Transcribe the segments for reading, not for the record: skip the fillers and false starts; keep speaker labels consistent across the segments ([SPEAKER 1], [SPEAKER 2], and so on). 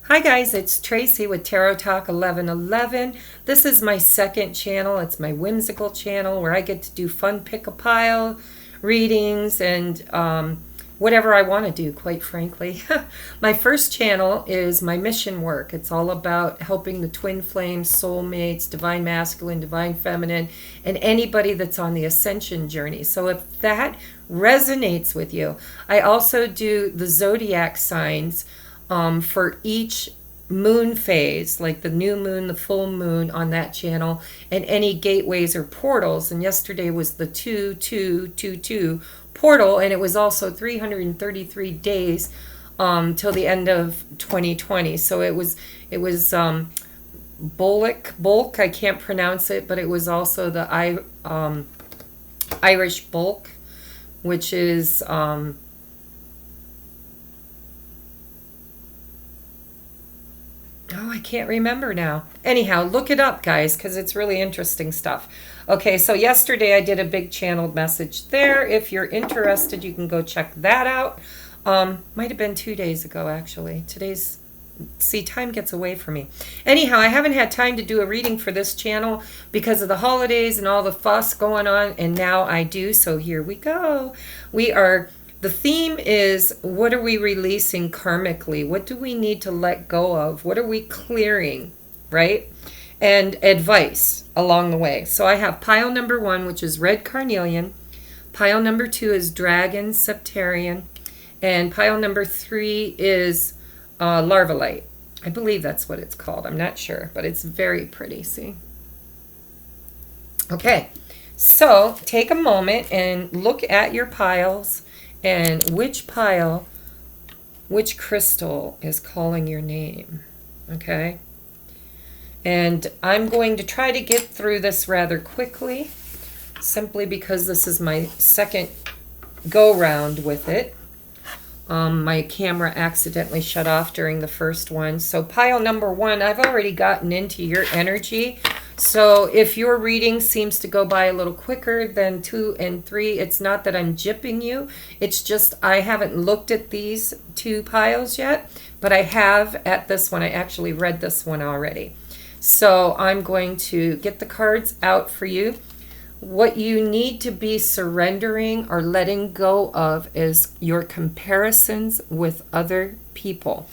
[SPEAKER 1] Hi guys, it's Tracy with Tarot Talk 1111. This is my second channel. It's my whimsical channel where I get to do fun pick-a-pile readings and whatever I want to do, quite frankly. My first channel is my mission work. It's all about helping the twin flames, soulmates, divine masculine, divine feminine, and anybody that's on the ascension journey. So if that resonates with you, I also do the zodiac signs for each moon phase, like the new moon, the full moon on that channel, and any gateways or portals. And yesterday was the 2222 portal, and it was also 333 days till the end of 2020. So it was bulk. I can't pronounce it, but it was also the Irish bulk, which is oh, I can't remember now. Anyhow, look it up, guys, because it's really interesting stuff. Okay, so yesterday I did a big channeled message there. If you're interested, you can go check that out. Might have been 2 days ago, actually. See, time gets away from me. Anyhow, I haven't had time to do a reading for this channel because of the holidays and all the fuss going on, and now I do, so here we go. The theme is, what are we releasing karmically? What do we need to let go of? What are we clearing, right? And advice along the way. So I have pile number 1, which is red carnelian. Pile number 2 is dragon septarian. And pile number 3 is larvalite. I believe that's what it's called. I'm not sure, but it's very pretty, see? Okay, so take a moment and look at your piles. And which pile, which crystal is calling your name, okay? And I'm going to try to get through this rather quickly, simply because this is my second go-round with it. My camera accidentally shut off during the first one. So pile number 1, I've already gotten into your energy. So if your reading seems to go by a little quicker than 2 and 3, it's not that I'm gypping you. It's just I haven't looked at these 2 piles yet, but I have at this one. I actually read this one already. So I'm going to get the cards out for you. What you need to be surrendering or letting go of is your comparisons with other people.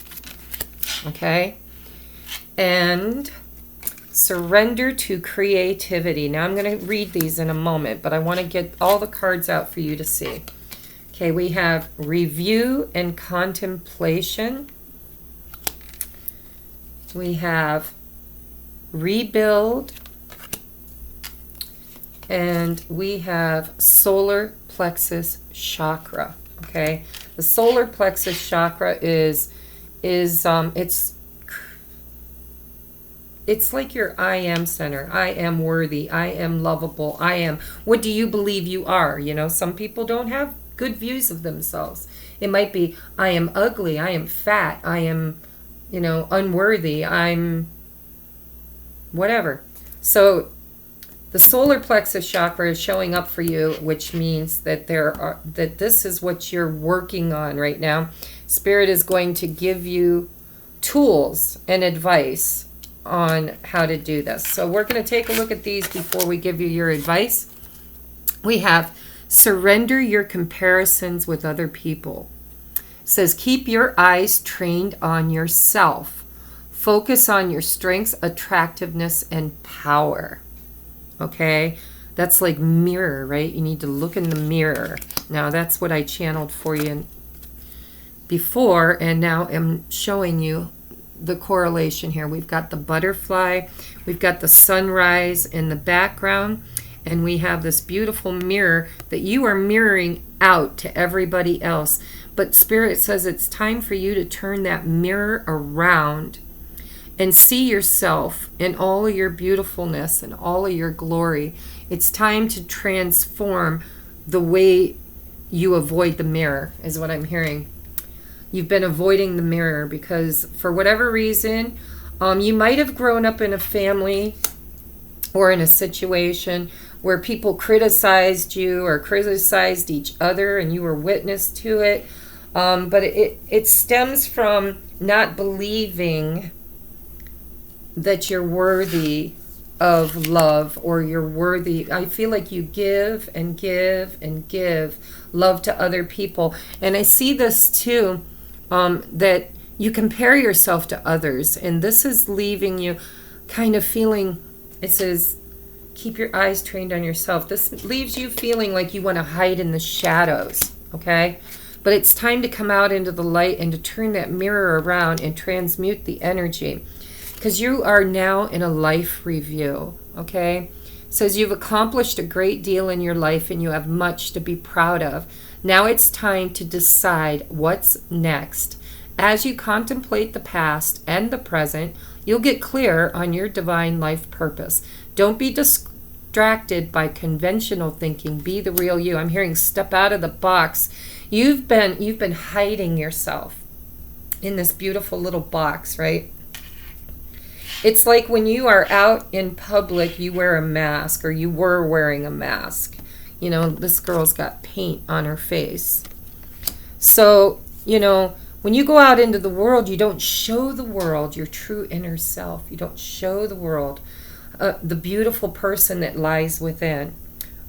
[SPEAKER 1] Okay? And surrender to creativity. Now I'm going to read these in a moment, but I want to get all the cards out for you to see. Okay, we have review and contemplation. We have rebuild. And we have solar plexus chakra. Okay, the solar plexus chakra is it's like your I am center. I am worthy. I am lovable. I am. What do you believe you are? You know, some people don't have good views of themselves. It might be, I am ugly. I am fat. I am, unworthy. I'm whatever. So the solar plexus chakra is showing up for you, which means that that this is what you're working on right now. Spirit is going to give you tools and advice on how to do this. So we're going to take a look at these before we give you your advice. We have surrender your comparisons with other people. It says keep your eyes trained on yourself. Focus on your strengths, attractiveness, and power. Okay, that's like mirror, right? You need to look in the mirror. Now that's what I channeled for you before, and now I'm showing you the correlation here. We've got the butterfly, we've got the sunrise in the background, and we have this beautiful mirror that you are mirroring out to everybody else. But Spirit says it's time for you to turn that mirror around and see yourself in all of your beautifulness and all of your glory. It's time to transform the way you avoid the mirror, is what I'm hearing. You've been avoiding the mirror because for whatever reason, you might have grown up in a family or in a situation where people criticized you or criticized each other and you were witness to it. But it stems from not believing that you're worthy of love, or you're worthy. I feel like you give and give and give love to other people. And I see this too, that you compare yourself to others, and this is leaving you kind of feeling, it says, keep your eyes trained on yourself. This leaves you feeling like you want to hide in the shadows, okay? But it's time to come out into the light and to turn that mirror around and transmute the energy. Because you are now in a life review, okay? It says you've accomplished a great deal in your life and you have much to be proud of. Now it's time to decide what's next. As you contemplate the past and the present, you'll get clear on your divine life purpose. Don't be distracted by conventional thinking. Be the real you. I'm hearing step out of the box. You've been hiding yourself in this beautiful little box, right? It's like when you are out in public, you wear a mask, or you were wearing a mask. You know, this girl's got paint on her face. So, you know, when you go out into the world, you don't show the world your true inner self. You don't show the world the beautiful person that lies within.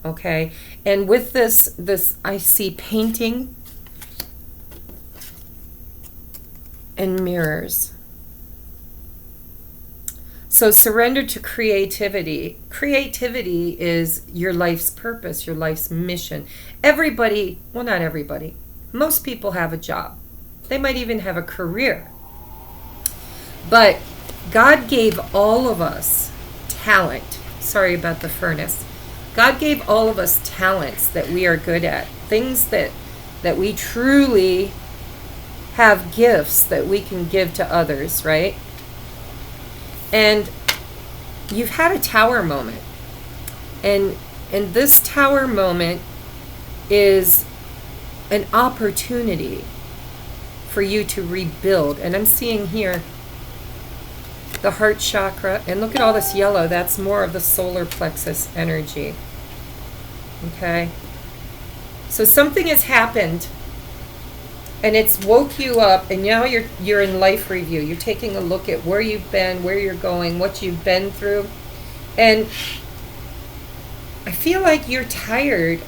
[SPEAKER 1] Okay? And with this I see painting and mirrors. So surrender to creativity. Creativity is your life's purpose, your life's mission. Everybody, well, not everybody, most people have a job. They might even have a career. But God gave all of us talent. Sorry about the furnace. God gave all of us talents that we are good at. Things that we truly have, gifts that we can give to others, right? And you've had a tower moment. And this tower moment is an opportunity for you to rebuild. And I'm seeing here the heart chakra. And look at all this yellow. That's more of the solar plexus energy. Okay? So something has happened, and it's woke you up, and now you're in life review. You're taking a look at where you've been, where you're going, what you've been through. And I feel like you're tired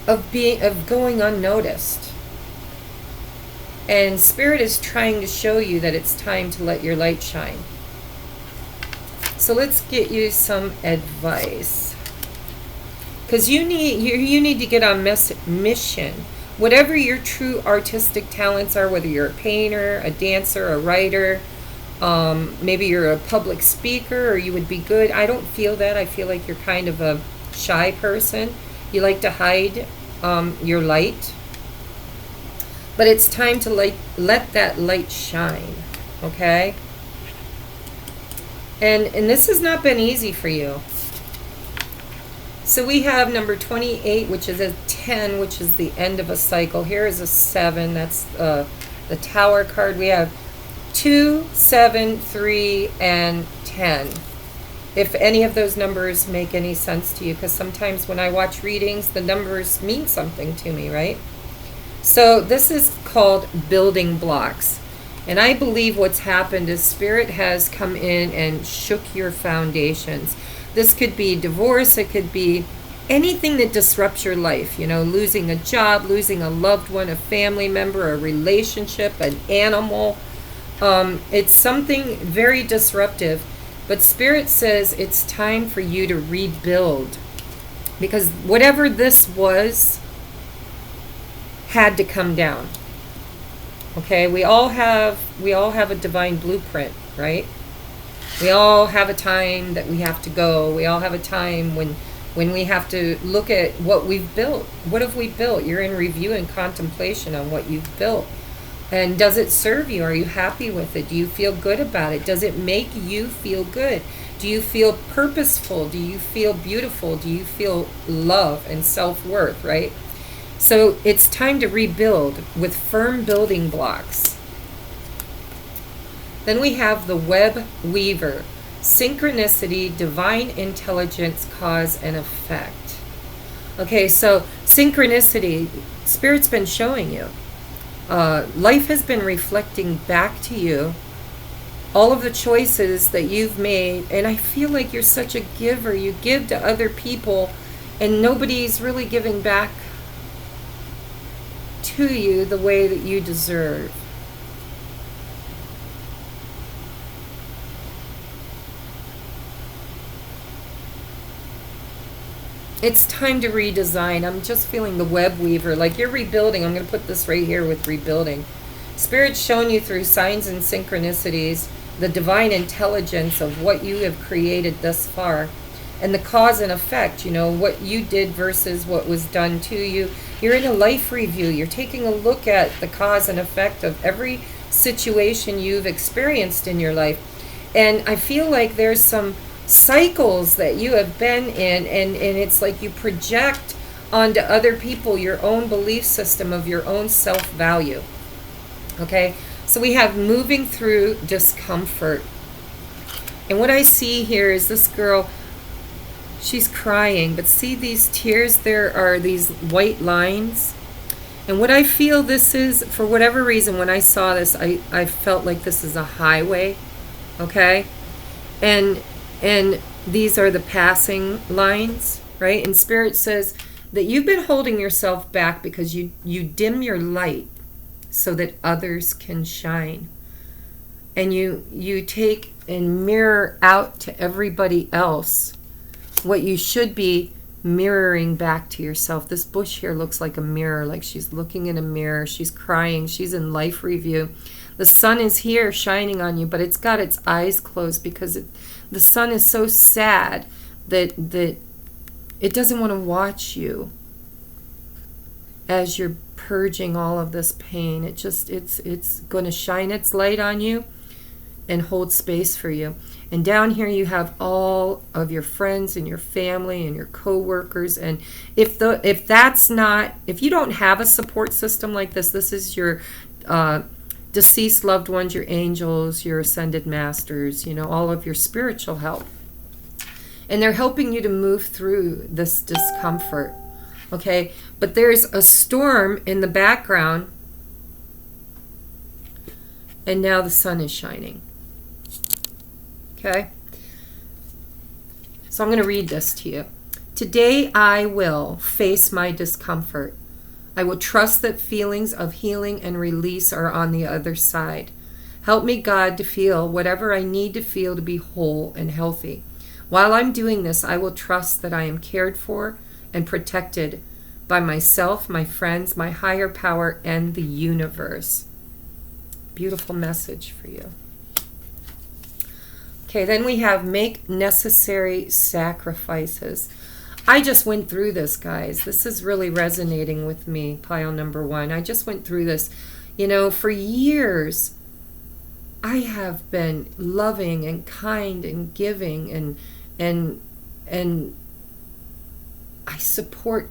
[SPEAKER 1] of going unnoticed. And Spirit is trying to show you that it's time to let your light shine. So let's get you some advice. Because you need to get on mission. Whatever your true artistic talents are, whether you're a painter, a dancer, a writer, maybe you're a public speaker, or you would be good. I don't feel that. I feel like you're kind of a shy person. You like to hide your light. But it's time to let that light shine, okay? And this has not been easy for you. So we have number 28, which is a 10, which is the end of a cycle. Here is a 7. That's the Tower card. We have 2, 7, 3, and 10. If any of those numbers make any sense to you, because sometimes when I watch readings, the numbers mean something to me, right? So this is called building blocks. And I believe what's happened is Spirit has come in and shook your foundations. This could be divorce. It could be anything that disrupts your life. You know, losing a job, losing a loved one, a family member, a relationship, an animal. It's something very disruptive. But Spirit says it's time for you to rebuild. Because whatever this was had to come down. Okay, we all have a divine blueprint, right? We all have a time that we have to go. We all have a time when we have to look at what we've built. What have we built? You're in review and contemplation on what you've built. And does it serve you? Are you happy with it? Do you feel good about it? Does it make you feel good? Do you feel purposeful? Do you feel beautiful? Do you feel love and self-worth, right? So it's time to rebuild with firm building blocks. Then we have the web weaver. Synchronicity, divine intelligence, cause and effect. Okay, so synchronicity, Spirit's been showing you. Life has been reflecting back to you all of the choices that you've made. And I feel like you're such a giver. You give to other people, and nobody's really giving back to you the way that you deserve. It's time to redesign. I'm just feeling the web weaver, like you're rebuilding. I'm going to put this right here with rebuilding. Spirit's shown you through signs and synchronicities the divine intelligence of what you have created thus far, and the cause and effect, what you did versus what was done to you. You're in a life review. You're taking a look at the cause and effect of every situation you've experienced in your life. And I feel like there's some cycles that you have been in, and it's like you project onto other people your own belief system of your own self-value. Okay? So we have moving through discomfort. And what I see here is this girl, she's crying, but see these tears? There are these white lines. And what I feel this is, for whatever reason, when I saw this, I felt like this is a highway. Okay? And these are the passing lines, right? And Spirit says that you've been holding yourself back because you dim your light so that others can shine. And you take and mirror out to everybody else what you should be mirroring back to yourself. This bush here looks like a mirror, like she's looking in a mirror. She's crying. She's in life review. The sun is here shining on you, but it's got its eyes closed because the sun is so sad that it doesn't want to watch you as you're purging all of this pain. It's going to shine its light on you and hold space for you. And down here you have all of your friends and your family and your co-workers. And if you don't have a support system like this is your deceased loved ones, your angels, your ascended masters, all of your spiritual help. And they're helping you to move through this discomfort. Okay? But there's a storm in the background, and now the sun is shining. Okay? So I'm going to read this to you. Today I will face my discomfort. I will trust that feelings of healing and release are on the other side. Help me, God, to feel whatever I need to feel to be whole and healthy. While I'm doing this, I will trust that I am cared for and protected by myself, my friends, my higher power, and the universe. Beautiful message for you. Okay, then we have make necessary sacrifices. I just went through this, guys. This is really resonating with me, pile number 1. I just went through this. For years, I have been loving and kind and giving and I support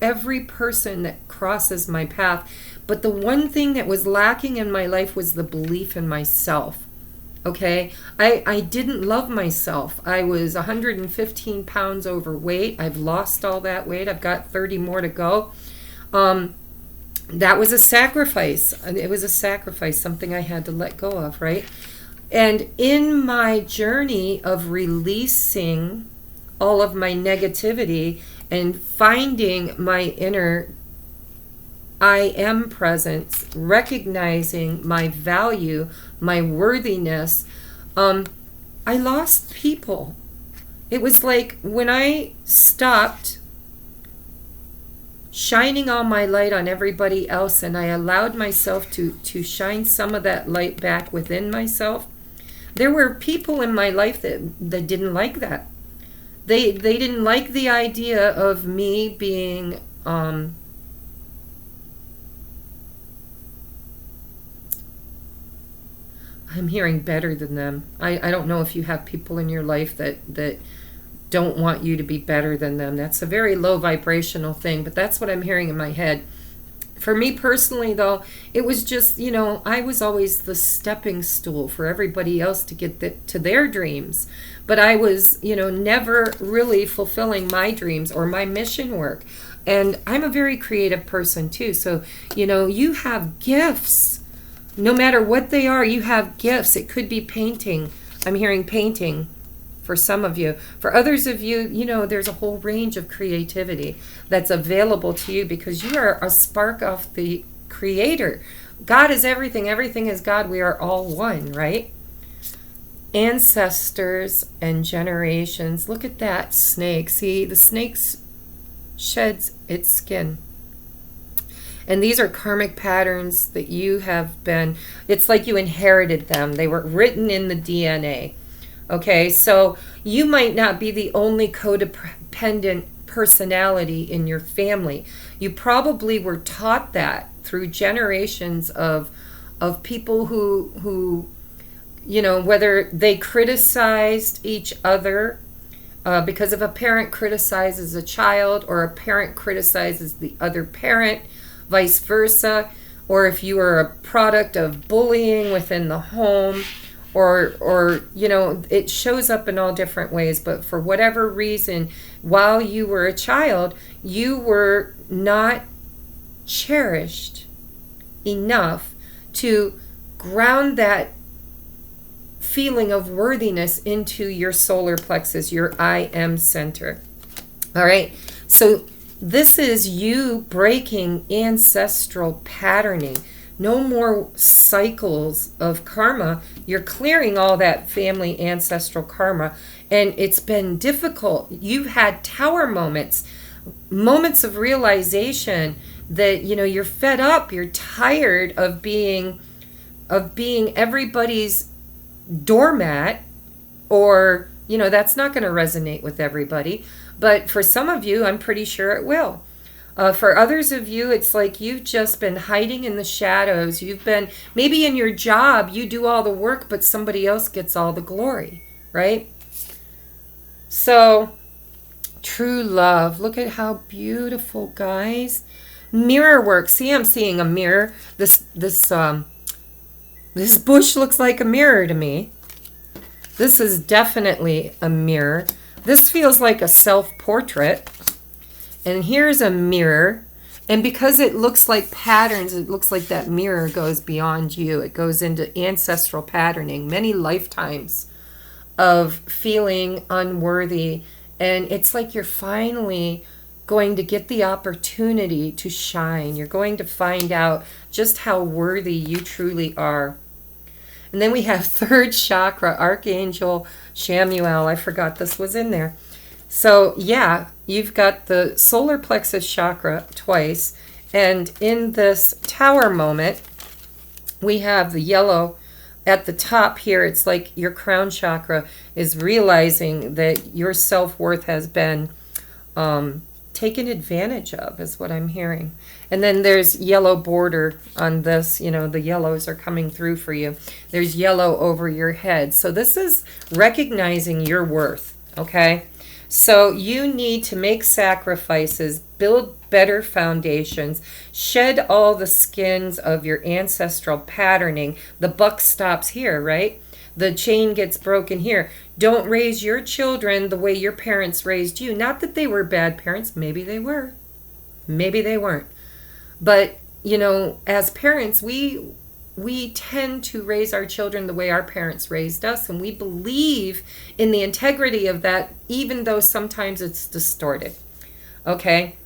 [SPEAKER 1] every person that crosses my path. But the one thing that was lacking in my life was the belief in myself. Okay, I didn't love myself. I was 115 pounds overweight. I've lost all that weight. I've got 30 more to go. That was a sacrifice. It was a sacrifice, something I had to let go of, right? And in my journey of releasing all of my negativity and finding my inner I am presence, recognizing my value, my worthiness, I lost people. It was like when I stopped shining all my light on everybody else and I allowed myself to shine some of that light back within myself, there were people in my life that didn't like that. They didn't like the idea of me being I'm hearing better than them. I don't know if you have people in your life that don't want you to be better than them. That's a very low vibrational thing, but that's what I'm hearing in my head. For me personally, though, it was just, I was always the stepping stool for everybody else to get to their dreams. But I was, never really fulfilling my dreams or my mission work. And I'm a very creative person, too. So, you have gifts. No matter what they are, you have gifts. It could be painting. I'm hearing painting for some of you. For others of you, there's a whole range of creativity that's available to you because you are a spark of the Creator. God is everything. Everything is God. We are all one, right? Ancestors and generations. Look at that snake. See, the snake sheds its skin. And these are karmic patterns that you have it's like you inherited them. They were written in the DNA. Okay, so you might not be the only codependent personality in your family. You probably were taught that through generations of people who whether they criticized each other because if a parent criticizes a child or a parent criticizes the other parent, vice versa, or if you are a product of bullying within the home, or it shows up in all different ways. But for whatever reason, while you were a child, you were not cherished enough to ground that feeling of worthiness into your solar plexus, your I am center. All right, so this is you breaking ancestral patterning. No more cycles of karma. You're clearing all that family ancestral karma. And it's been difficult. You've had tower moments of realization that, you're fed up. You're tired of being everybody's doormat, or, that's not going to resonate with everybody. But for some of you, I'm pretty sure it will. For others of you, it's like you've just been hiding in the shadows. You've been, maybe in your job, you do all the work, but somebody else gets all the glory, right? So, true love. Look at how beautiful, guys. Mirror work. See, I'm seeing a mirror. This bush looks like a mirror to me. This is definitely a mirror. This feels like a self-portrait. And here's a mirror. And because it looks like patterns, it looks like that mirror goes beyond you. It goes into ancestral patterning, many lifetimes of feeling unworthy. And it's like you're finally going to get the opportunity to shine. You're going to find out just how worthy you truly are. And then we have third chakra, Archangel Shamuel. I forgot this was in there. So yeah, you've got the solar plexus chakra twice. And in this tower moment, we have the yellow at the top here. It's like your crown chakra is realizing that your self-worth has been taken advantage of, is what I'm hearing. And then there's yellow border on this. The yellows are coming through for you. There's yellow over your head. So this is recognizing your worth, okay? So you need to make sacrifices, build better foundations, shed all the skins of your ancestral patterning. The buck stops here, right? The chain gets broken here. Don't raise your children the way your parents raised you. Not that they were bad parents. Maybe they were. Maybe they weren't. But, as parents, we tend to raise our children the way our parents raised us, and we believe in the integrity of that, even though sometimes it's distorted. Okay?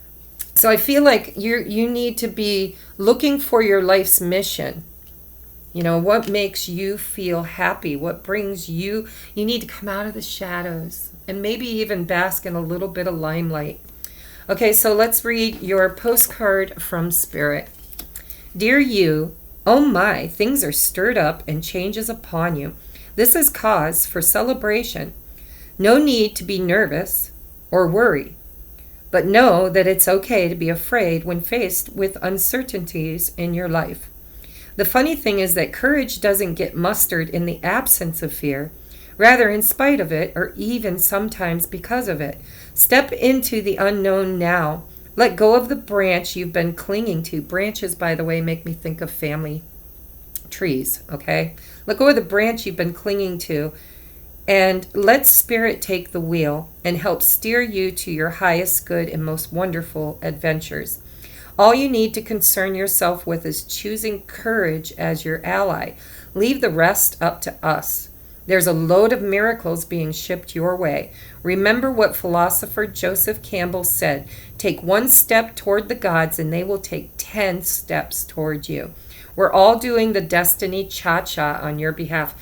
[SPEAKER 1] So I feel like you need to be looking for your life's mission. What makes you feel happy? What brings you need to come out of the shadows and maybe even bask in a little bit of limelight. Okay, so let's read your postcard from Spirit. Dear you, oh my, things are stirred up and changes upon you. This is cause for celebration. No need to be nervous or worry, but know that it's okay to be afraid when faced with uncertainties in your life. The funny thing is that courage doesn't get mustered in the absence of fear, rather in spite of it, or even sometimes because of it. Step into the unknown now. Let go of the branch you've been clinging to. Branches, by the way, make me think of family trees, okay? Let go of the branch you've been clinging to and let Spirit take the wheel and help steer you to your highest good and most wonderful adventures. All you need to concern yourself with is choosing courage as your ally. Leave the rest up to us. There's a load of miracles being shipped your way. Remember what philosopher Joseph Campbell said: take one step toward the gods and they will take 10 steps toward you. We're all doing the destiny cha-cha on your behalf.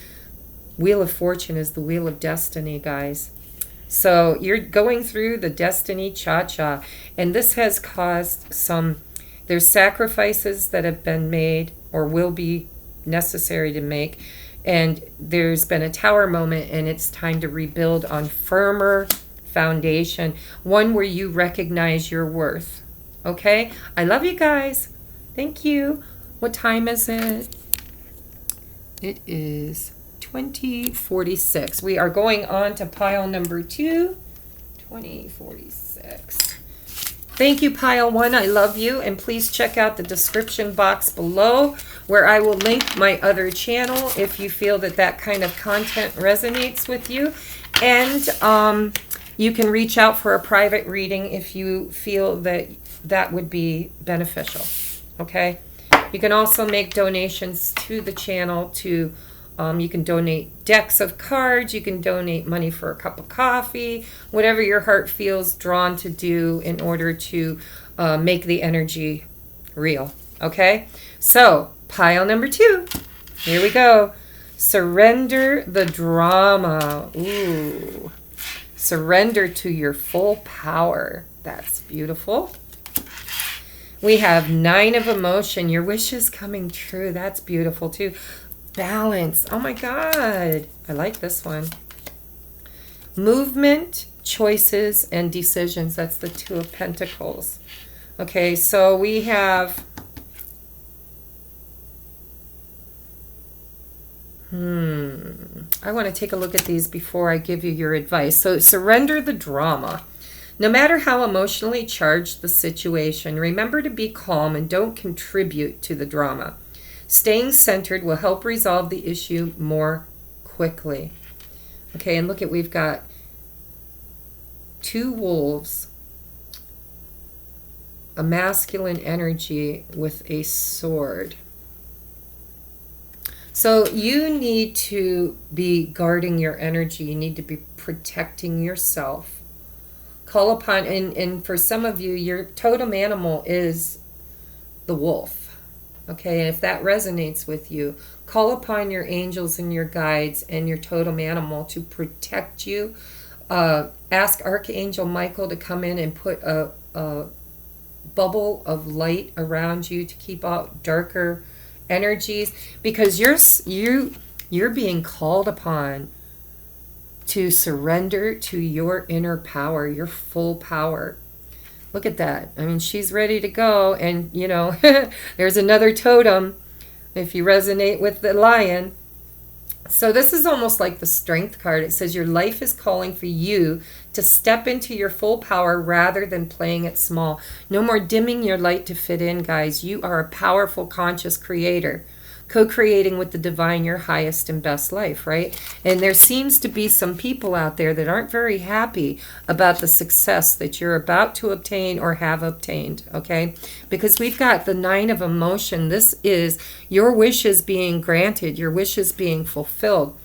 [SPEAKER 1] Wheel of Fortune is the wheel of destiny, guys. So you're going through the destiny cha-cha, and this has caused there's sacrifices that have been made or will be necessary to make, and there's been a tower moment, and it's time to rebuild on firmer foundation, one where you recognize your worth. Okay? I love you guys. Thank you. What time is it? It is 2046. We are going on to pile number 2, 2046. Thank you, pile 1. I love you. And please check out the description box below where I will link my other channel if you feel that that kind of content resonates with you. And you can reach out for a private reading if you feel that that would be beneficial. Okay? You can also make donations to the channel to you can donate decks of cards. You can donate money for a cup of coffee, whatever your heart feels drawn to do in order to make the energy real. Okay? So, pile number 2. Here we go. Surrender the drama. Ooh. Surrender to your full power. That's beautiful. We have 9 of emotion. Your wish is coming true. That's beautiful too. Balance. Oh my God. I like this one. Movement, choices, and decisions. That's the 2 of Pentacles. Okay, so we have... I want to take a look at these before I give you your advice. So surrender the drama. No matter how emotionally charged the situation, remember to be calm and don't contribute to the drama. Staying centered will help resolve the issue more quickly. Okay, and look at, we've got 2 wolves, a masculine energy with a sword. So you need to be guarding your energy. You need to be protecting yourself. Call upon, and for some of you, your totem animal is the wolf. Okay, and if that resonates with you, call upon your angels and your guides and your totem animal to protect you. Ask Archangel Michael to come in and put a bubble of light around you to keep out darker energies, because you're being called upon to surrender to your inner power, your full power. Look at that. I mean, she's ready to go. And, you know, there's another totem if you resonate with the lion. So this is almost like the strength card. It says your life is calling for you to step into your full power rather than playing it small. No more dimming your light to fit in, guys. You are a powerful, conscious creator, co-creating with the divine your highest and best life, right? And there seems to be some people out there that aren't very happy about the success that you're about to obtain or have obtained, okay? Because we've got the 9 of emotion. This is your wishes being granted, your wishes being fulfilled.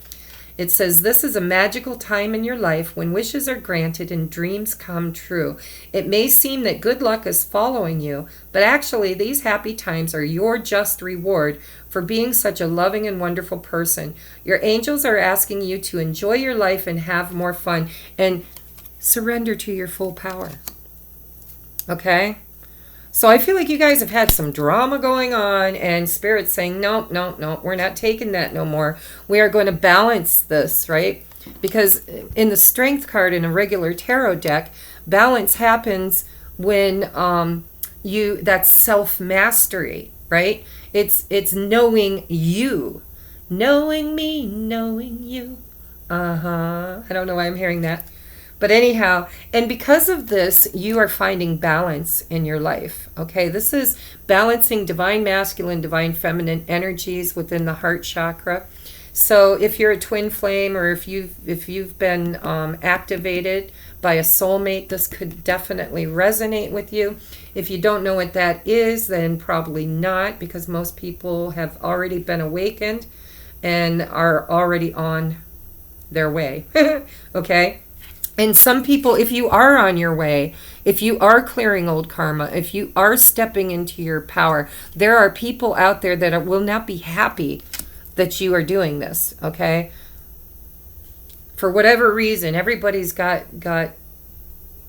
[SPEAKER 1] It says this is a magical time in your life when wishes are granted and dreams come true. It may seem that good luck is following you, but actually these happy times are your just reward for being such a loving and wonderful person. Your angels are asking you to enjoy your life and have more fun and surrender to your full power. Okay? So I feel like you guys have had some drama going on, and Spirit's saying, no, we're not taking that no more. We are going to balance this, right? Because in the strength card in a regular tarot deck, balance happens when that's self-mastery, right? It's knowing you. Knowing me, knowing you. I don't know why I'm hearing that. But anyhow, and because of this, you are finding balance in your life. Okay, this is balancing divine masculine, divine feminine energies within the heart chakra. So if you're a twin flame, or if you've been activated by a soulmate, this could definitely resonate with you. If you don't know what that is, then probably not, because most people have already been awakened and are already on their way. Okay? And some people, if you are on your way, if you are clearing old karma, if you are stepping into your power, there are people out there that will not be happy that you are doing this, okay? For whatever reason, everybody's got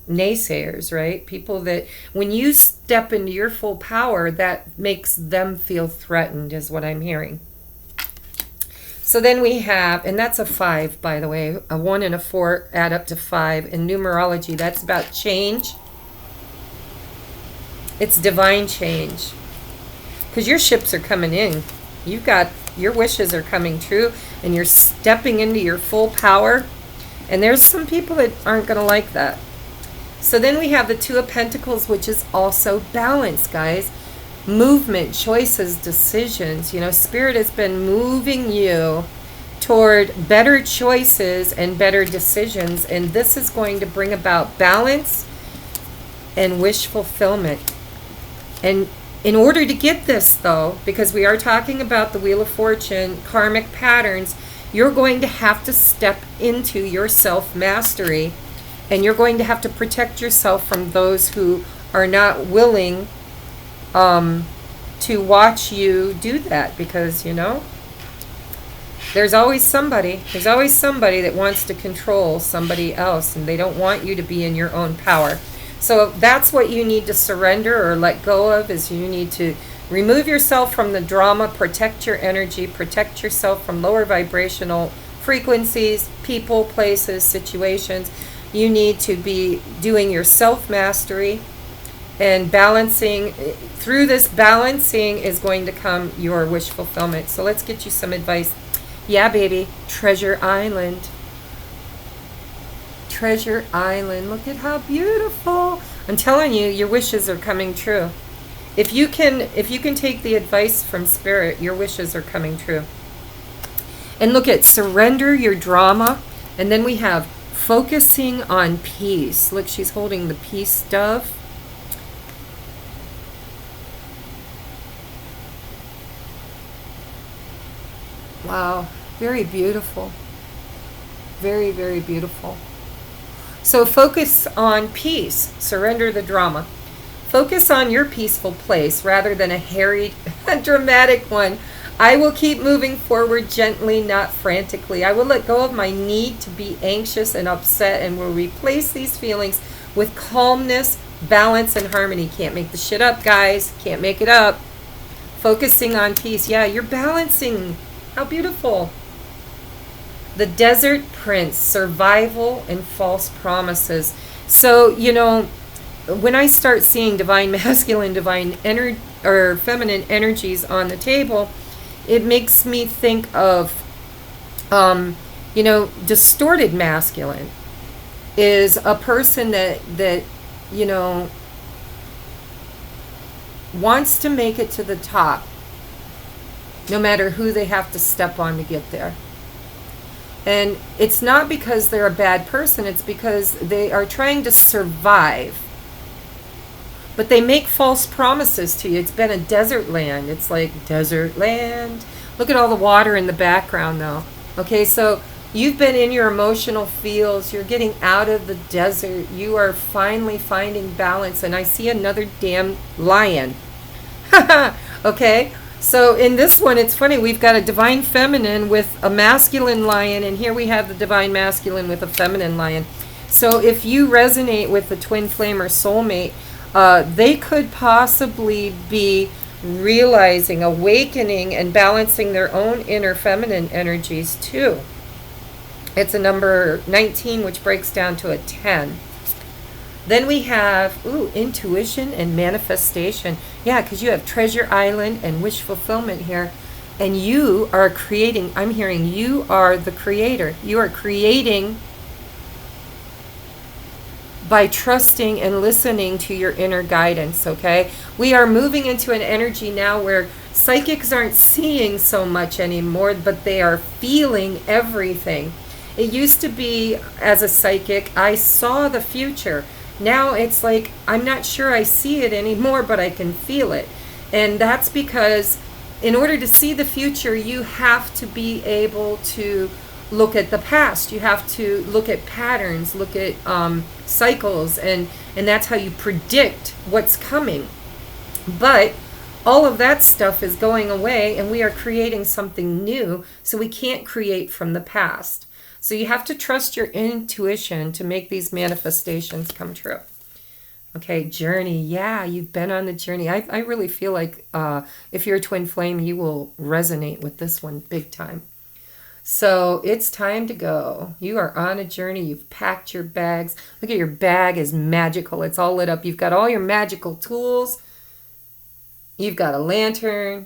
[SPEAKER 1] naysayers, right? People that, when you step into your full power, that makes them feel threatened, is what I'm hearing. So then we have, and that's a 5, by the way, a 1 and a 4 add up to 5. In numerology, that's about change. It's divine change. Because your ships are coming in. You've got, your wishes are coming true, and you're stepping into your full power. And there's some people that aren't going to like that. So then we have the 2 of Pentacles, which is also balance, guys. Movement, choices, decisions. You know, Spirit has been moving you toward better choices and better decisions, and this is going to bring about balance and wish fulfillment. And in order to get this, though, because we are talking about the Wheel of Fortune, karmic patterns, you're going to have to step into your self-mastery, and you're going to have to protect yourself from those who are not willing to watch you do that, because, you know, there's always somebody that wants to control somebody else, and they don't want you to be in your own power. So that's what you need to surrender or let go of, is you need to remove yourself from the drama, protect your energy, protect yourself from lower vibrational frequencies, people, places, situations. You need to be doing your self-mastery and balancing. Through this balancing is going to come your wish fulfillment. So let's get you some advice. Yeah, baby. Treasure Island. Treasure Island. Look at how beautiful. I'm telling you, your wishes are coming true. If you can take the advice from Spirit, your wishes are coming true. And look at surrender your drama. And then we have focusing on peace. Look, she's holding the peace dove. Wow, very beautiful. Very, very beautiful. So focus on peace. Surrender the drama. Focus on your peaceful place rather than a harried, dramatic one. I will keep moving forward gently, not frantically. I will let go of my need to be anxious and upset, and will replace these feelings with calmness, balance, and harmony. Can't make the shit up, guys. Can't make it up. Focusing on peace. Yeah, you're balancing. How beautiful. The Desert Prince, survival and false promises. So, you know, when I start seeing divine masculine, divine or feminine energies on the table, it makes me think of, you know, distorted masculine is a person that, you know, wants to make it to the top, no matter who they have to step on to get there. And it's not because they're a bad person, it's because they are trying to survive. But they make false promises to you. It's been a desert land. It's like desert land. Look at all the water in the background, though. Okay, so you've been in your emotional fields. You're getting out of the desert. You are finally finding balance. And I see another damn lion. Okay, so in this one, it's funny. We've got a divine feminine with a masculine lion. And here we have the divine masculine with a feminine lion. So if you resonate with the twin flame or soulmate, they could possibly be realizing, awakening, and balancing their own inner feminine energies too. It's a number 19, which breaks down to a 10. Then we have, intuition and manifestation. Yeah, because you have Treasure Island and wish fulfillment here. And you are creating, I'm hearing you are the creator. You are creating by trusting and listening to your inner guidance, okay? We are moving into an energy now where psychics aren't seeing so much anymore, but they are feeling everything. It used to be, as a psychic, I saw the future. Now it's like, I'm not sure I see it anymore, but I can feel it. And that's because in order to see the future, you have to be able to look at the past. You have to look at patterns, look at cycles, and that's how you predict what's coming. But all of that stuff is going away, and we are creating something new, so we can't create from the past. So you have to trust your intuition to make these manifestations come true. Okay, journey. Yeah, you've been on the journey. I really feel like if you're a twin flame, you will resonate with this one big time. So it's time to go. You are on a journey. You've packed your bags. Look at your bag is magical. It's all lit up. You've got all your magical tools. You've got a lantern.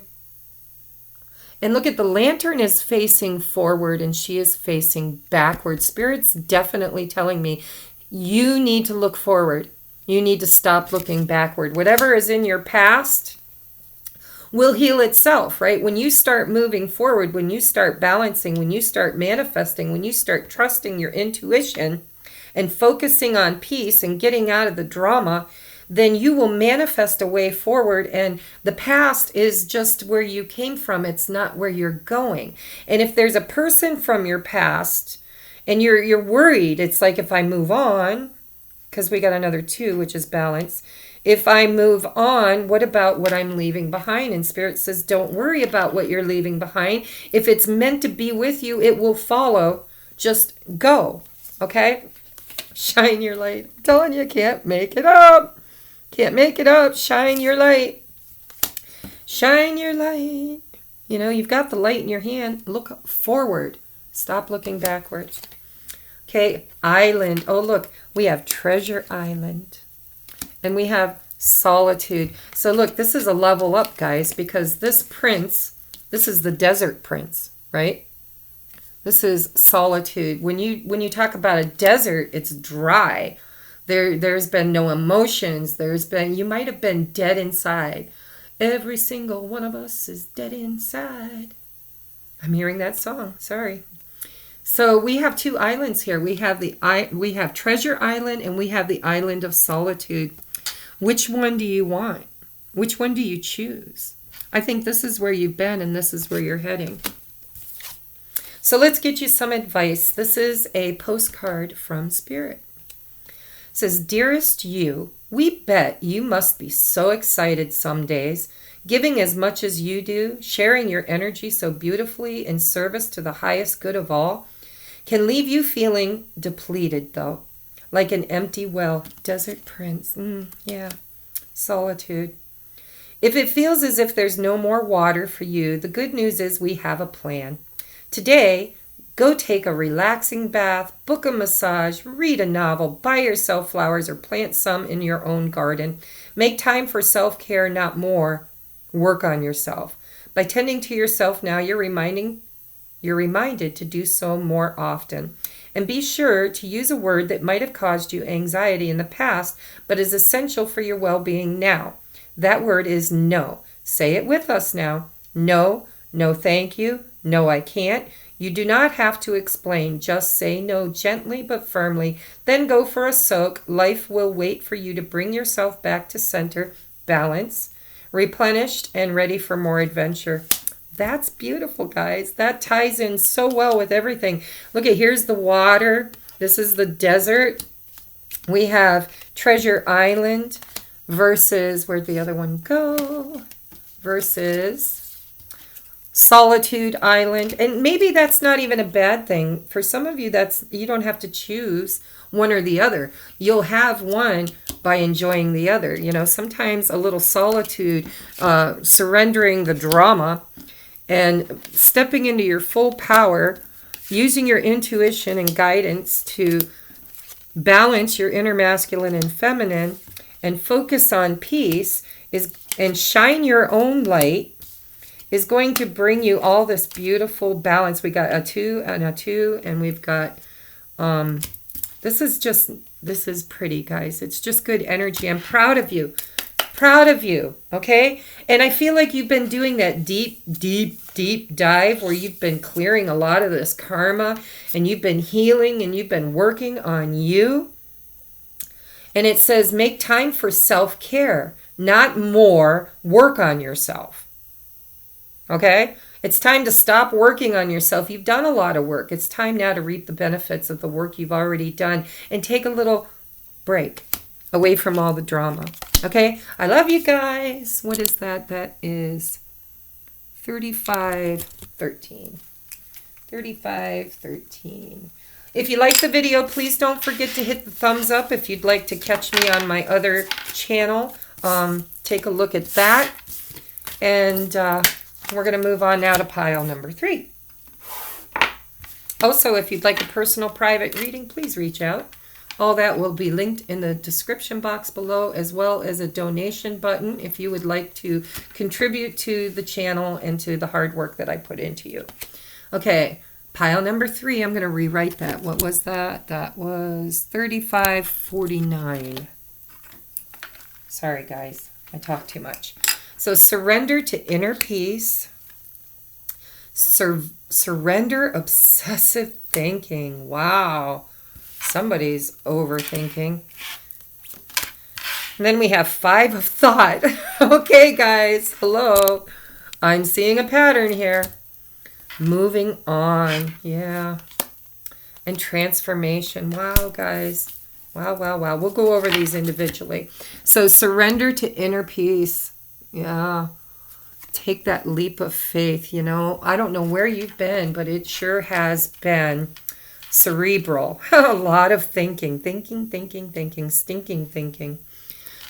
[SPEAKER 1] And look at the lantern is facing forward and she is facing backward. Spirit's definitely telling me you need to look forward. You need to stop looking backward. Whatever is in your past will heal itself, right? When you start moving forward, when you start balancing, when you start manifesting, when you start trusting your intuition and focusing on peace and getting out of the drama, then you will manifest a way forward, and the past is just where you came from. It's not where you're going. And if there's a person from your past and you're worried, it's like, if I move on, because we got another 2, which is balance. If I move on, what about what I'm leaving behind? And Spirit says, don't worry about what you're leaving behind. If it's meant to be with you, it will follow. Just go, okay? Shine your light. I'm telling you, can't make it up. Can't make it up. Shine your light. Shine your light. You know, you've got the light in your hand. Look forward. Stop looking backward. Okay, island. Oh, look, we have Treasure Island. And we have Solitude. So look, this is a level up, guys, because this prince, this is the desert prince, right? This is Solitude. When you talk about a desert, it's dry. There's been no emotions. You might have been dead inside. Every single one of us is dead inside. I'm hearing that song. Sorry. So we have 2 islands here. We have Treasure Island and we have the Island of Solitude. Which one do you want? Which one do you choose? I think this is where you've been and this is where you're heading. So let's get you some advice. This is a postcard from Spirit. It says, dearest you, we bet you must be so excited some days, giving as much as you do, sharing your energy so beautifully in service to the highest good of all, can leave you feeling depleted though, like an empty well. Desert Prince, yeah, Solitude. If it feels as if there's no more water for you, the good news is we have a plan. Today, go take a relaxing bath, book a massage, read a novel, buy yourself flowers, or plant some in your own garden. Make time for self-care, not more. Work on yourself. By tending to yourself now, you're reminded to do so more often. And be sure to use a word that might have caused you anxiety in the past, but is essential for your well-being now. That word is no. Say it with us now. No, no thank you, no I can't. You do not have to explain. Just say no gently but firmly. Then go for a soak. Life will wait for you to bring yourself back to center, balance, replenished, and ready for more adventure. That's beautiful, guys. That ties in so well with everything. Look at, here's the water. This is the desert. We have Treasure Island versus, where'd the other one go? Versus Solitude Island. And maybe that's not even a bad thing. For some of you, you don't have to choose one or the other. You'll have one by enjoying the other. You know, sometimes a little solitude, surrendering the drama and stepping into your full power, using your intuition and guidance to balance your inner masculine and feminine and focus on peace and shine your own light, is going to bring you all this beautiful balance. We got a 2 and a 2, and we've got, this is just This is pretty, guys. It's just good energy. I'm proud of you. Proud of you, okay? And I feel like you've been doing that deep, deep, deep dive where you've been clearing a lot of this karma and you've been healing and you've been working on you. And it says, make time for self-care, not more. Work on yourself, okay? It's time to stop working on yourself. You've done a lot of work. It's time now to reap the benefits of the work you've already done and take a little break away from all the drama. Okay? I love you guys. What is that? That is 3513. 3513. If you like the video, please don't forget to hit the thumbs up. If you'd like to catch me on my other channel, take a look at that. And we're going to move on now to pile number 3. Also, if you'd like a personal private reading, please reach out. All that will be linked in the description box below, as well as a donation button if you would like to contribute to the channel and to the hard work that I put into you. Okay, pile number 3, I'm going to rewrite that. What was that? That was 3549. Sorry, guys. I talk too much. So surrender to inner peace. Surrender obsessive thinking. Wow. Somebody's overthinking. And then we have 5 of thought. Okay, guys. Hello. I'm seeing a pattern here. Moving on. Yeah. And transformation. Wow, guys. Wow, wow, wow. We'll go over these individually. So surrender to inner peace. Yeah. Take that leap of faith. You know, I don't know where you've been, but it sure has been cerebral. A lot of thinking, stinking thinking.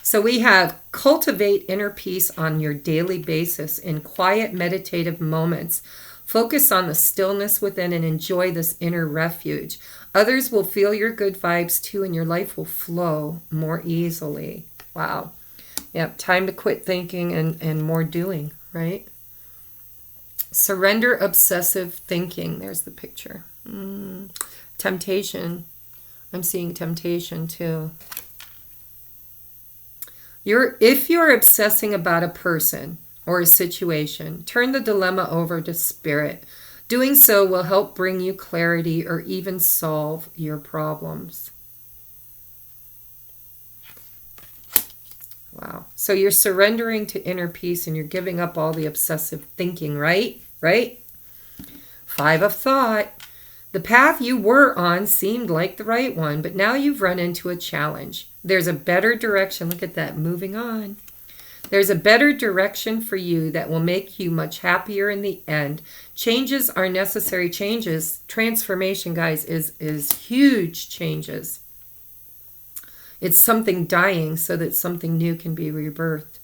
[SPEAKER 1] So we have cultivate inner peace on your daily basis in quiet meditative moments. Focus on the stillness within and enjoy this inner refuge. Others will feel your good vibes too, and your life will flow more easily. Wow. Yep, time to quit thinking and more doing, right? Surrender obsessive thinking. There's the picture. Temptation. I'm seeing temptation too. If you're obsessing about a person or a situation, turn the dilemma over to spirit. Doing so will help bring you clarity or even solve your problems. Wow. So you're surrendering to inner peace and you're giving up all the obsessive thinking, right? Right? 5 of thought. The path you were on seemed like the right one, but now you've run into a challenge. There's a better direction. Look at that. Moving on. There's a better direction for you that will make you much happier in the end. Changes are necessary. Changes, transformation, guys, is huge changes. It's something dying so that something new can be rebirthed.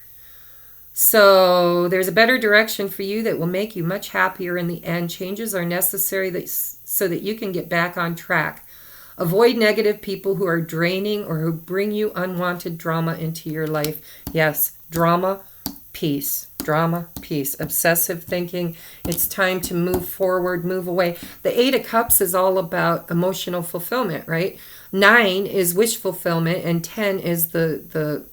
[SPEAKER 1] So there's a better direction for you that will make you much happier in the end. Changes are necessary so that you can get back on track. Avoid negative people who are draining or who bring you unwanted drama into your life. Yes, drama, peace. Drama, peace. Obsessive thinking. It's time to move forward, move away. The 8 of Cups is all about emotional fulfillment, right? 9 is wish fulfillment, and 10 is the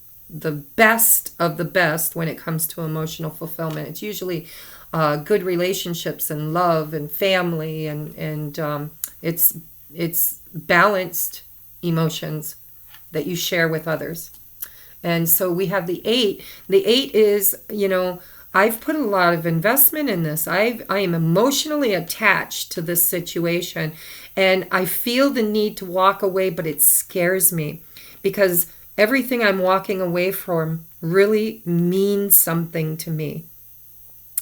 [SPEAKER 1] best of the best when it comes to emotional fulfillment. It's usually good relationships and love and family, and it's balanced emotions that you share with others. And so we have the 8. The 8 is, you know, I've put a lot of investment in this. I am emotionally attached to this situation, and I feel the need to walk away, but it scares me because everything I'm walking away from really means something to me.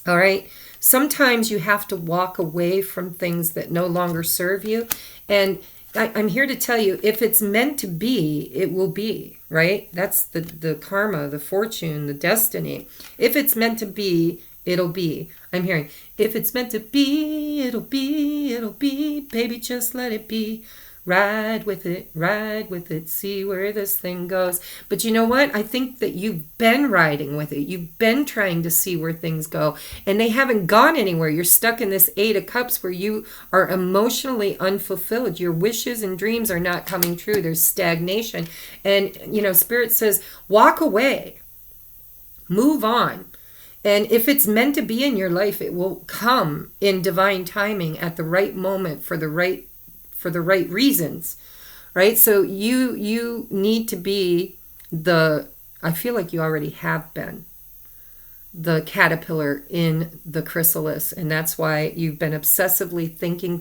[SPEAKER 1] All right? Sometimes you have to walk away from things that no longer serve you. And I'm here to tell you, if it's meant to be, it will be, right? That's the karma, the fortune, the destiny. If it's meant to be, it'll be. I'm hearing, if it's meant to be, it'll be, baby, just let it be. Ride with it, see where this thing goes. But you know what? I think that you've been riding with it. You've been trying to see where things go, and they haven't gone anywhere. You're stuck in this Eight of Cups where you are emotionally unfulfilled. Your wishes and dreams are not coming true. There's stagnation. And, Spirit says, walk away, move on. And if it's meant to be in your life, it will come in divine timing at the right moment for the right reasons, right? So you need to be I feel like you already have been the caterpillar in the chrysalis, and that's why you've been obsessively thinking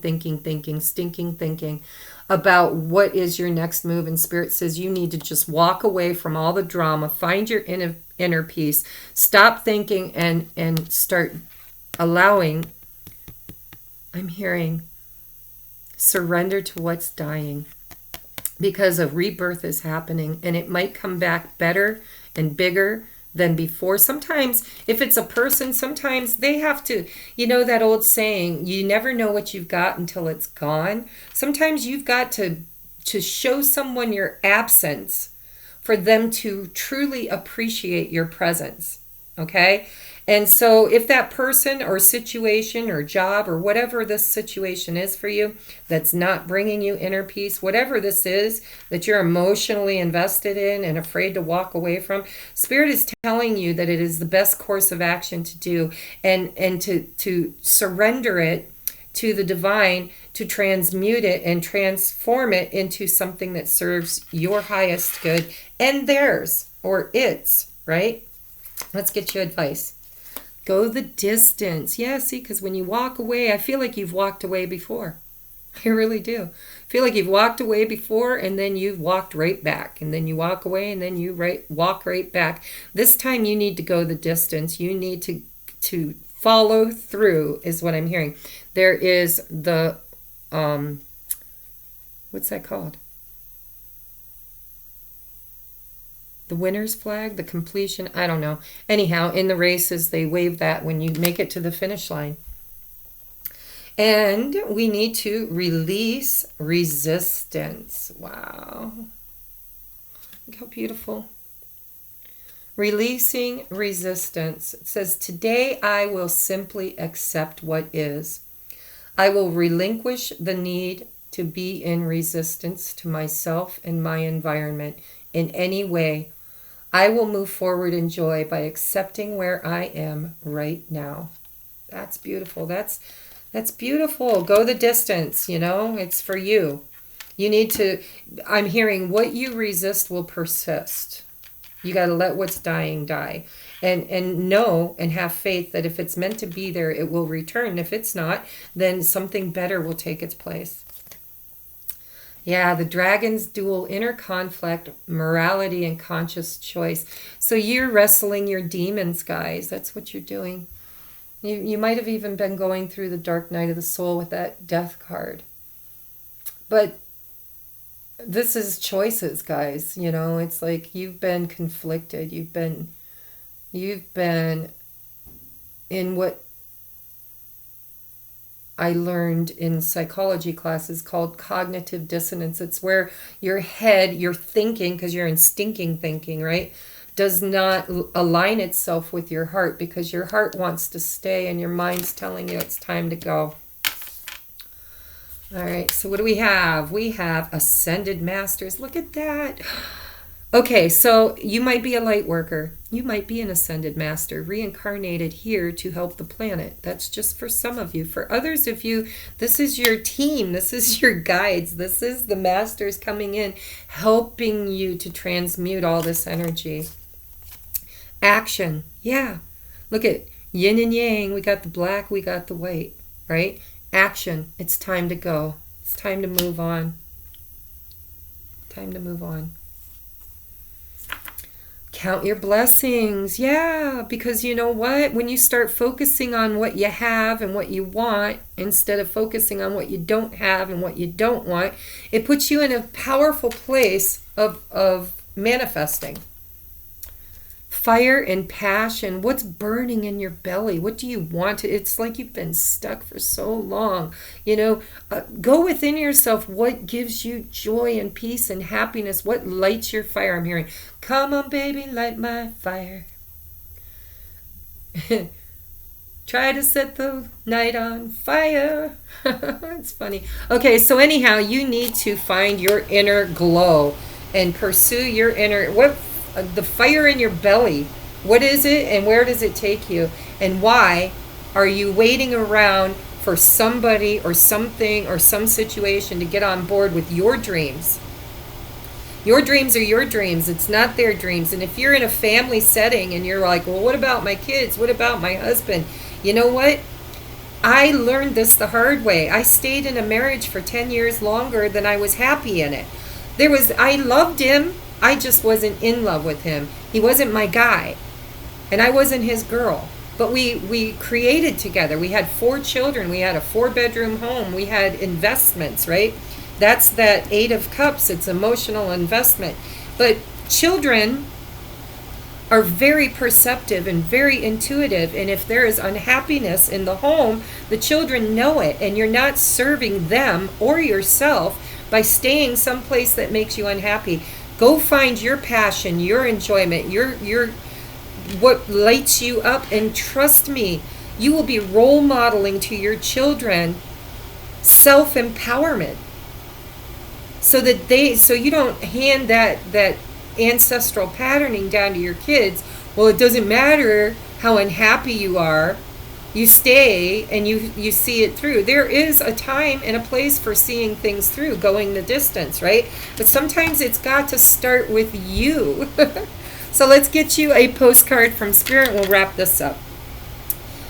[SPEAKER 1] about what is your next move. And Spirit says you need to just walk away from all the drama, find your inner peace, stop thinking, and start allowing. I'm hearing surrender to what's dying, because a rebirth is happening, and it might come back better and bigger than before. Sometimes if it's a person, sometimes they have to, that old saying, you never know what you've got until it's gone. Sometimes you've got to show someone your absence for them to truly appreciate your presence. Okay? And so if that person or situation or job or whatever this situation is for you that's not bringing you inner peace, whatever this is that you're emotionally invested in and afraid to walk away from, Spirit is telling you that it is the best course of action to do, and to surrender it to the divine, to transmute it and transform it into something that serves your highest good and theirs, or its, right? Let's get you advice. Go the distance. Yeah, see, because when you walk away, I feel like you've walked away before. I really do. I feel like you've walked away before, and then you've walked right back. And then you walk away, and then you walk right back. This time you need to go the distance. You need to follow through, is what I'm hearing. There is the, what's that called? The winner's flag, the completion, I don't know. Anyhow, in the races, they wave that when you make it to the finish line. And we need to release resistance. Wow. Look how beautiful. Releasing resistance. It says, today I will simply accept what is. I will relinquish the need to be in resistance to myself and my environment in any way. I will move forward in joy by accepting where I am right now. That's beautiful. That's beautiful. Go the distance, it's for you. You need to, I'm hearing what you resist will persist. You got to let what's dying die. And know and have faith that if it's meant to be there, it will return. If it's not, then something better will take its place. Yeah, the dragons duel inner conflict, morality, and conscious choice. So you're wrestling your demons, guys. That's what you're doing. You might have even been going through the dark night of the soul with that death card. But this is choices, guys. It's like you've been conflicted. You've been in what I learned in psychology classes called cognitive dissonance. It's where your head, your thinking, because you're in stinking thinking, right, does not align itself with your heart, because your heart wants to stay and your mind's telling you it's time to go. All right, so what do we have? We have ascended masters. Look at that. Okay, so you might be a light worker. You might be an ascended master, reincarnated here to help the planet. That's just for some of you. For others of you, this is your team. This is your guides. This is the masters coming in, helping you to transmute all this energy. Action. Yeah. Look at yin and yang. We got the black, we got the white, right? Action. It's time to go. It's time to move on. Time to move on. Count your blessings. Yeah, because you know what? When you start focusing on what you have and what you want, instead of focusing on what you don't have and what you don't want, it puts you in a powerful place of manifesting. fire and passion. What's burning in your belly? What do you want? It's like you've been stuck for so long. Go within yourself. What gives you joy and peace and happiness? What lights your fire? I'm hearing, come on, baby, light my fire. Try to set the night on fire. It's funny. Okay, so anyhow, you need to find your inner glow and pursue your inner, the fire in your belly. What is it and where does it take you? And why are you waiting around for somebody or something or some situation to get on board with your dreams? Your dreams are your dreams. It's not their dreams. And if you're in a family setting and you're like, well, what about my kids? What about my husband? You know what? I learned this the hard way. I stayed in a marriage for 10 years longer than I was happy in it. I loved him. I just wasn't in love with him. He wasn't my guy. And I wasn't his girl. But we created together. We had 4 children. We had a 4-bedroom home. We had investments, right? That's that 8 of Cups. It's emotional investment. But children are very perceptive and very intuitive. And if there is unhappiness in the home, the children know it. And you're not serving them or yourself by staying someplace that makes you unhappy. Go find your passion, your enjoyment, your what lights you up, and trust me, you will be role modeling to your children self-empowerment. So you don't hand that ancestral patterning down to your kids. Well, it doesn't matter how unhappy you are. You stay and you see it through. There is a time and a place for seeing things through, going the distance, right? But sometimes it's got to start with you. So let's get you a postcard from Spirit. We'll wrap this up.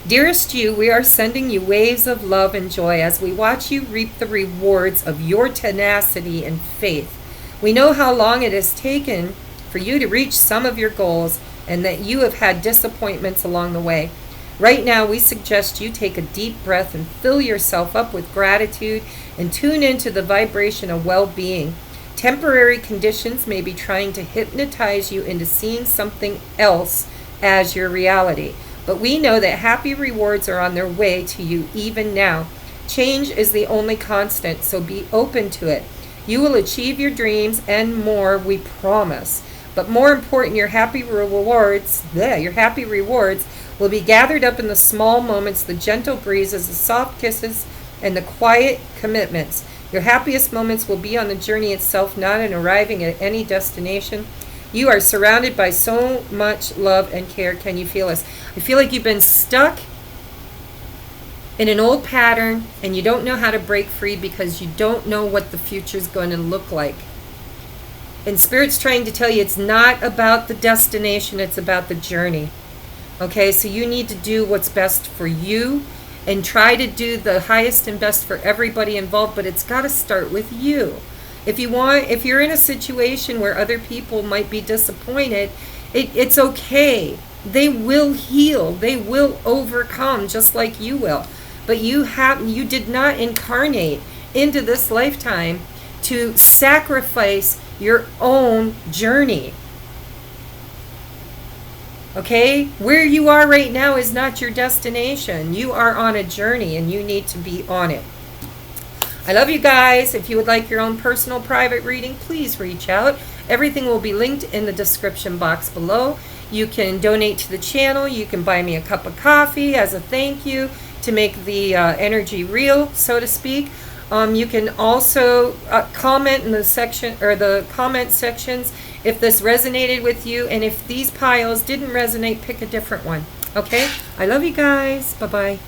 [SPEAKER 1] Dearest you, we are sending you waves of love and joy as we watch you reap the rewards of your tenacity and faith. We know how long it has taken for you to reach some of your goals and that you have had disappointments along the way. Right now, we suggest you take a deep breath and fill yourself up with gratitude and tune into the vibration of well-being. Temporary conditions may be trying to hypnotize you into seeing something else as your reality. But we know that happy rewards are on their way to you even now. Change is the only constant, so be open to it. You will achieve your dreams and more, we promise. But more important, your happy rewards will be gathered up in the small moments, the gentle breezes, the soft kisses, and the quiet commitments. Your happiest moments will be on the journey itself, not in arriving at any destination. You are surrounded by so much love and care. Can you feel us? I feel like you've been stuck in an old pattern and you don't know how to break free because you don't know what the future is going to look like. And Spirit's trying to tell you it's not about the destination, it's about the journey. Okay, so you need to do what's best for you and try to do the highest and best for everybody involved, but it's got to start with you. If you're in a situation where other people might be disappointed, it's okay. They will heal. They will overcome just like you will. But you did not incarnate into this lifetime to sacrifice your own journey. Okay? Where you are right now is not your destination. You are on a journey and you need to be on it. I love you guys. If you would like your own personal private reading, please reach out. Everything will be linked in the description box below. You can donate to the channel. You can buy me a cup of coffee as a thank you to make the energy real, so to speak. You can also comment in the section or the comment sections if this resonated with you, and if these piles didn't resonate, pick a different one. Okay? I love you guys. Bye-bye.